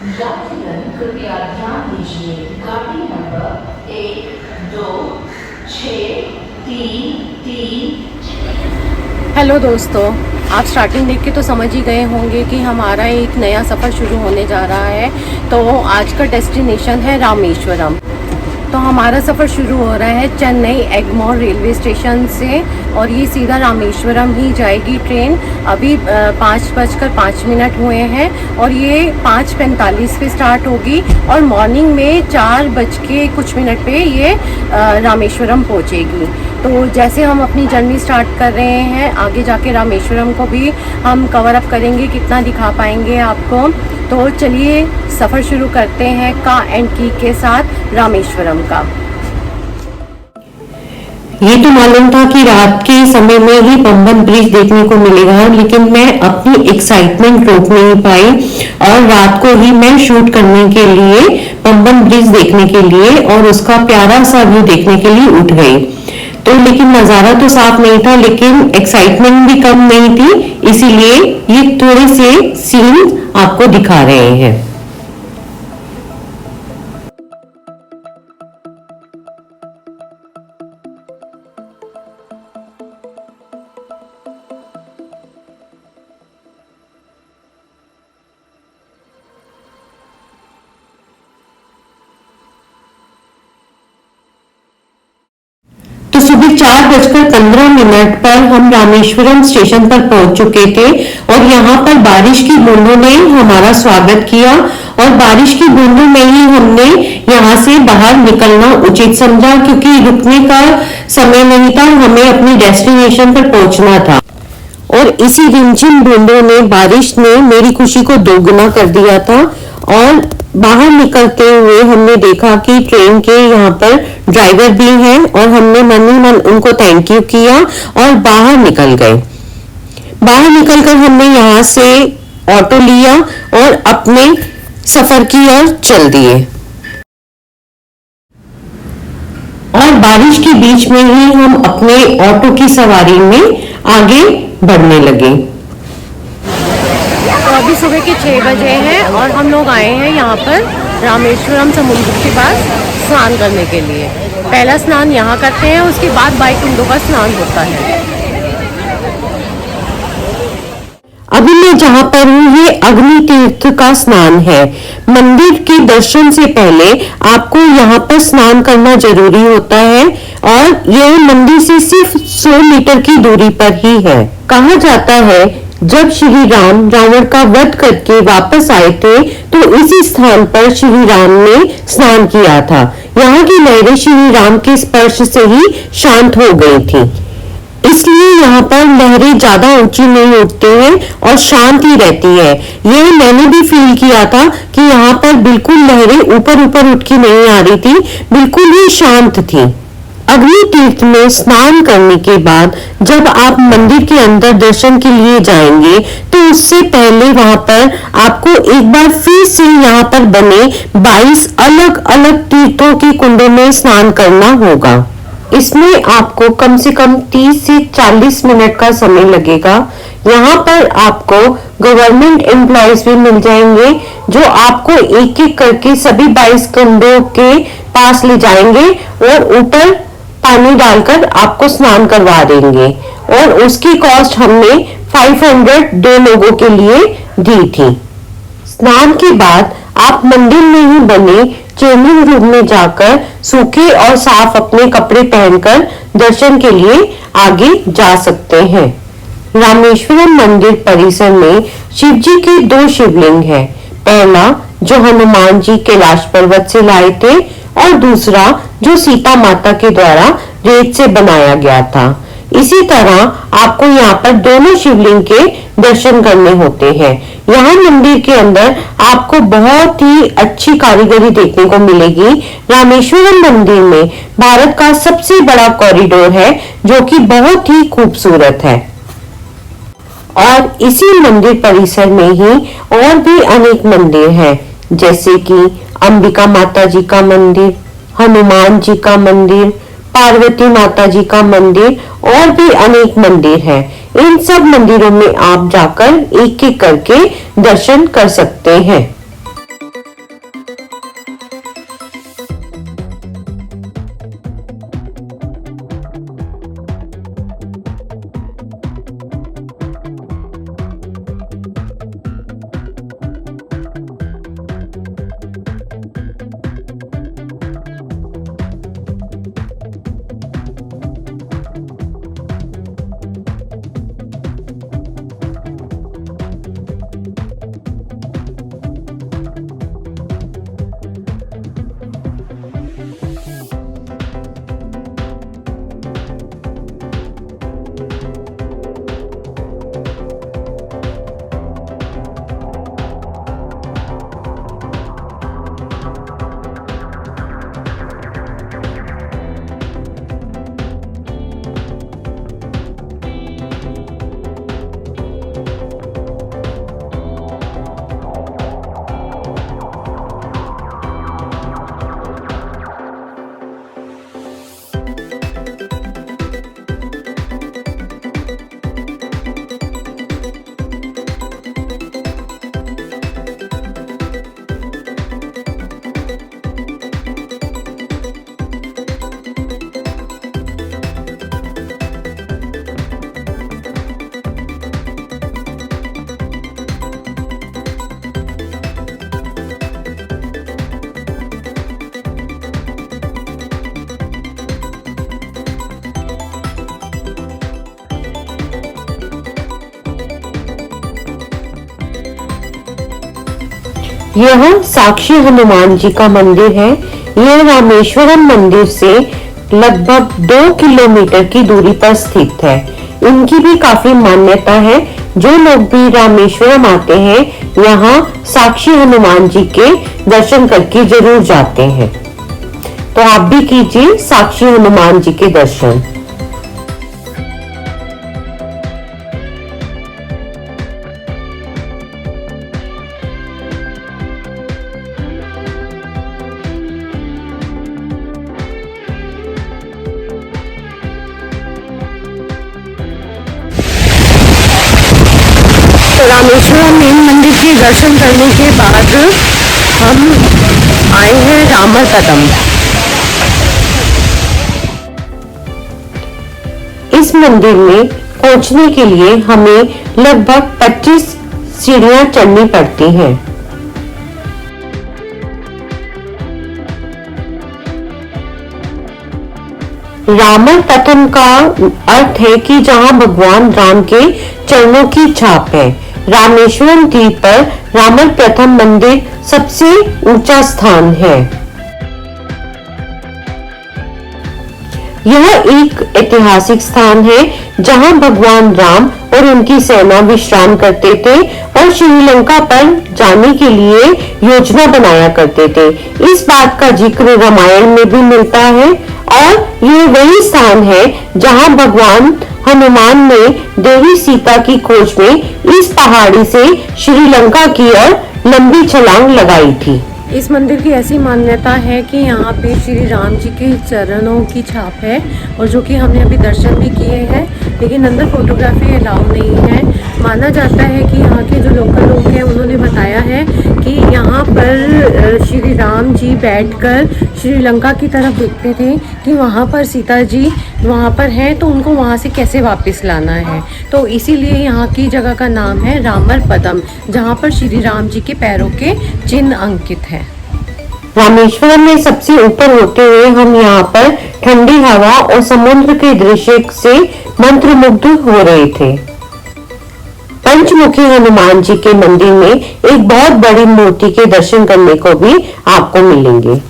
यात्रीगण कृपया ध्यान दीजिए, गाड़ी नंबर 12633। हेलो दोस्तों, आप स्टार्टिंग देख के तो समझ ही गए होंगे कि हमारा एक नया सफ़र शुरू होने जा रहा है। तो आज का डेस्टिनेशन है रामेश्वरम। तो हमारा सफ़र शुरू हो रहा है चेन्नई एगमोर रेलवे स्टेशन से और ये सीधा रामेश्वरम ही जाएगी ट्रेन। अभी 5:05 हुए हैं और ये 5:45 पे स्टार्ट होगी और मॉर्निंग में 4:00 पे ये रामेश्वरम पहुंचेगी। तो जैसे हम अपनी जर्नी स्टार्ट कर रहे हैं, आगे जाके रामेश्वरम को भी हम कवर अप करेंगे, कितना दिखा पाएंगे आपको। तो चलिए सफ़र शुरू करते हैं का एंड की के साथ रामेश्वरम का। ये तो मालूम था कि रात के समय में ही पंबन ब्रिज देखने को मिलेगा, लेकिन मैं अपनी एक्साइटमेंट रोक नहीं पाई और रात को ही मैं शूट करने के लिए पंबन ब्रिज देखने के लिए और उसका प्यारा सा व्यू देखने के लिए उठ गई। तो लेकिन नज़ारा तो साफ नहीं था, लेकिन एक्साइटमेंट भी कम नहीं थी, इसीलिए ये थोड़े से सीन आपको दिखा रहे हैं। तो सुबह 4:15 पर हम रामेश्वरम स्टेशन पर पहुंच चुके थे और यहाँ पर बारिश की बूंदों ने हमारा स्वागत किया और बारिश की बूंदों में ही हमने यहाँ से बाहर निकलना उचित समझा, क्योंकि रुकने का समय नहीं था, हमें अपनी डेस्टिनेशन पर पहुंचना था। और इसी रिमझिम बूंदों ने, बारिश ने मेरी खुशी को दोगुना कर दिया था। और बाहर निकलते हुए हमने देखा कि ट्रेन के यहाँ पर ड्राइवर भी हैं और हमने मन ही मन उनको थैंक यू किया और बाहर निकल गए। बाहर निकलकर हमने यहाँ से ऑटो लिया और अपने सफर की ओर चल दिए और बारिश के बीच में ही हम अपने ऑटो की सवारी में आगे बढ़ने लगे। तो अभी सुबह के 6 बजे हैं और हम लोग आए हैं यहाँ पर रामेश्वरम समुद्र के पास स्नान करने के लिए। पहला स्नान यहाँ करते हैं, उसके बाद बाईकुंडों का स्नान होता है। अभी मैं जहाँ पर हूँ ये अग्नि तीर्थ का स्नान है। मंदिर के दर्शन से पहले आपको यहाँ पर स्नान करना जरूरी होता है और यह मंदिर से सिर्फ 100 मीटर की दूरी पर ही है। कहा जाता है जब श्री राम रावण का वध करके वापस आए थे तो इसी स्थान पर श्री राम ने स्नान किया था। यहाँ की लहरें श्री राम के स्पर्श से ही शांत हो गई थी, इसलिए यहाँ पर लहरें ज्यादा ऊंची नहीं उठती हैं और शांत ही रहती है। यह मैंने भी फील किया था कि यहाँ पर बिल्कुल लहरें ऊपर ऊपर उठ के नहीं आ रही थी, बिल्कुल ही शांत थी। अग्नि तीर्थ में स्नान करने के बाद जब आप मंदिर के अंदर दर्शन के लिए जाएंगे तो उससे पहले वहां पर आपको एक बार फिर से यहाँ पर बने 22 अलग अलग तीर्थों के कुंडों में स्नान करना होगा। इसमें आपको कम से कम 30 से 40 मिनट का समय लगेगा। यहाँ पर आपको गवर्नमेंट एम्प्लॉयज भी मिल जाएंगे जो आपको एक एक करके सभी 22 कुंडों के पास ले जाएंगे और ऊपर पानी डालकर आपको स्नान करवा देंगे और उसकी कॉस्ट हमने 500 2 लोगों के लिए दी थी। स्नान के बाद आप मंदिर में ही बने चेंजिंग रूम में जाकर सूखे और साफ अपने कपड़े पहनकर दर्शन के लिए आगे जा सकते हैं। रामेश्वरम मंदिर परिसर में शिव जी के 2 शिवलिंग हैं। पहला जो हनुमान जी कैलाश पर्वत से लाए थे और दूसरा जो सीता माता के द्वारा रेत से बनाया गया था। इसी तरह आपको यहाँ पर दोनों शिवलिंग के दर्शन करने होते हैं। यहाँ मंदिर के अंदर आपको बहुत ही अच्छी कारीगरी देखने को मिलेगी। रामेश्वरम मंदिर में भारत का सबसे बड़ा कॉरिडोर है जो कि बहुत ही खूबसूरत है और इसी मंदिर परिसर में ही और भी अनेक मंदिर हैं, जैसे कि अंबिका माता जी का मंदिर, हनुमान जी का मंदिर, पार्वती माता जी का मंदिर और भी अनेक मंदिर हैं। इन सब मंदिरों में आप जाकर एक एक करके दर्शन कर सकते हैं। यह साक्षी हनुमान जी का मंदिर है। यह रामेश्वरम मंदिर से लगभग 2 किलोमीटर की दूरी पर स्थित है। इनकी भी काफी मान्यता है। जो लोग भी रामेश्वरम आते हैं यहाँ साक्षी हनुमान जी के दर्शन करके जरूर जाते हैं। तो आप भी कीजिए साक्षी हनुमान जी के दर्शन। रामेश्वरम मेन मंदिर के दर्शन करने के बाद हम आए हैं रामर कदम। इस मंदिर में पहुंचने के लिए हमें लगभग 25 सीढ़ियां चढ़नी पड़ती हैं। रामर पथम का अर्थ है कि जहां भगवान राम के चरणों की छाप है। रामेश्वरम द्वीप पर रामर प्रथम मंदिर सबसे ऊंचा स्थान है। यह एक ऐतिहासिक स्थान है जहां भगवान राम और उनकी सेना विश्राम करते थे और श्रीलंका पर जाने के लिए योजना बनाया करते थे। इस बात का जिक्र रामायण में भी मिलता है और ये वही स्थान है जहां भगवान हनुमान ने देवी सीता की खोज में इस पहाड़ी से श्रीलंका की ओर लंबी छलांग लगाई थी। इस मंदिर की ऐसी मान्यता है कि यहाँ पे श्री राम जी के चरणों की छाप है और जो कि हमने अभी दर्शन भी किए हैं, लेकिन अंदर फोटोग्राफी अलाउ नहीं है। माना जाता है कि यहाँ के जो लोकल लोग हैं उन्होंने बताया है कि यहाँ पर श्री राम जी बैठकर श्रीलंका की तरफ देखते थे कि वहाँ पर सीता जी वहाँ पर हैं, तो उनको वहाँ से कैसे वापस लाना है। तो इसीलिए यहाँ की जगह का नाम है रामर पदम, जहाँ पर श्री राम जी के पैरों के चिन्ह अंकित है। रामेश्वरम में सबसे ऊपर होते हुए हम यहाँ पर ठंडी हवा और समुद्र के दृश्य से मंत्रमुग्ध हो रहे थे। पंचमुखी हनुमान जी के मंदिर में एक बहुत बड़ी मूर्ति के दर्शन करने को भी आपको मिलेंगे।